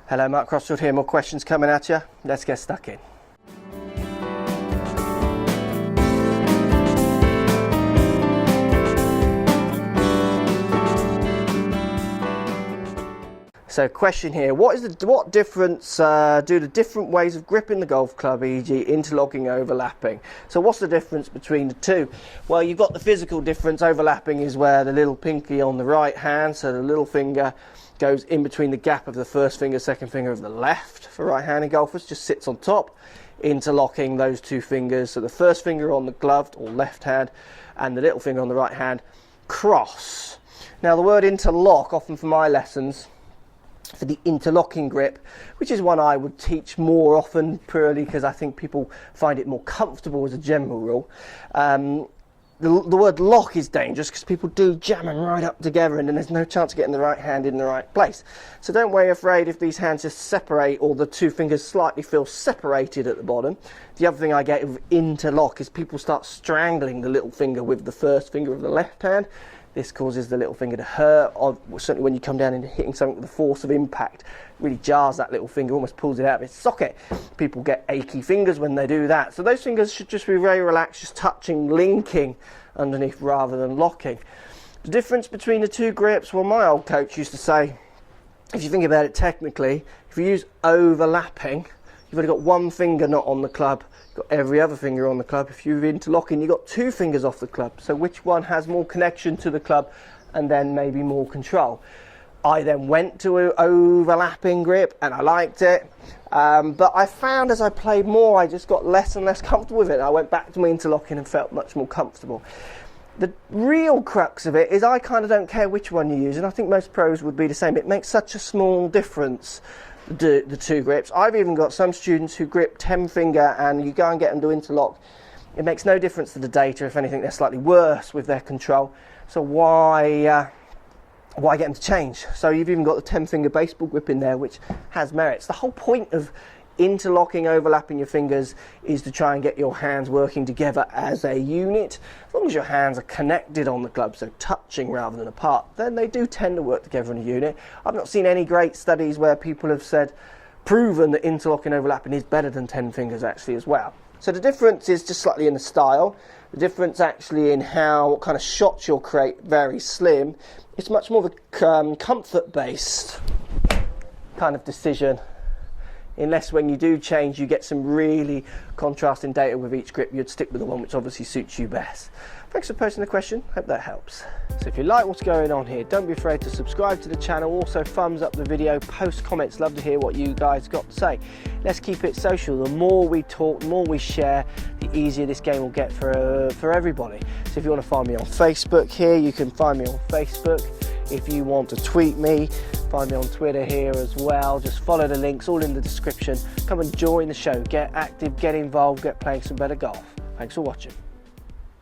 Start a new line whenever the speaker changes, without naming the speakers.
Hello, Mark Crossfield here. More questions coming at you. Let's get stuck in. So, question here: what difference do the different ways of gripping the golf club, e.g., interlocking, overlapping? So, what's the difference between the two? Well, you've got the physical difference. Overlapping is where the little pinky on the right hand, so the little finger goes in between the gap of the first finger, second finger of the left for right-handed golfers, just sits on top. Interlocking, those two fingers, so the first finger on the gloved or left hand and the little finger on the right hand, cross. Now, the word interlock, often for my lessons, for the interlocking grip, which is one I would teach more often purely because I think people find it more comfortable as a general rule. The word lock is dangerous because people do jam them right up together and then there's no chance of getting the right hand in the right place. So don't be afraid if these hands just separate or the two fingers slightly feel separated at the bottom. The other thing I get with interlock is people start strangling the little finger with the first finger of the left hand. This causes the little finger to hurt, certainly when you come down into hitting something with the force of impact. It really jars that little finger, almost pulls it out of its socket. People get achy fingers when they do that. So those fingers should just be very relaxed, just touching, linking underneath rather than locking. The difference between the two grips, well, my old coach used to say, if you think about it technically, if you use overlapping, you've only got one finger not on the club, you've got every other finger on the club. If you're interlocking, you've got two fingers off the club. So which one has more connection to the club and then maybe more control? I then went to an overlapping grip and I liked it. But I found as I played more, I just got less and less comfortable with it. I went back to my interlocking and felt much more comfortable. The real crux of it is I kind of don't care which one you use, and I think most pros would be the same. It makes such a small difference, the two grips. I've even got some students who grip 10 finger and you go and get them to interlock. It makes no difference to the data. If anything, they're slightly worse with their control. So why get them to change? So you've even got the 10 finger baseball grip in there, which has merits. The whole point of interlocking, overlapping your fingers is to try and get your hands working together as a unit. As long as your hands are connected on the club, so touching rather than apart, then they do tend to work together in a unit. I've not seen any great studies where people have proven that interlocking, overlapping is better than 10 fingers actually as well. So the difference is just slightly in the style. The difference actually in what kind of shots you'll create, very slim. It's much more of a comfort-based kind of decision. Unless when you do change, you get some really contrasting data with each grip, you'd stick with the one which obviously suits you best. Thanks for posting the question, hope that helps. So if you like what's going on here, don't be afraid to subscribe to the channel, also thumbs up the video, post comments, love to hear what you guys got to say. Let's keep it social. The more we talk, the more we share, the easier this game will get for everybody. So if you want to find me on Facebook here, you can find me on Facebook. If you want to tweet me, find me on Twitter here as well. Just follow the links, all in the description. Come and join the show, get active, get involved, get playing some better golf. Thanks for watching.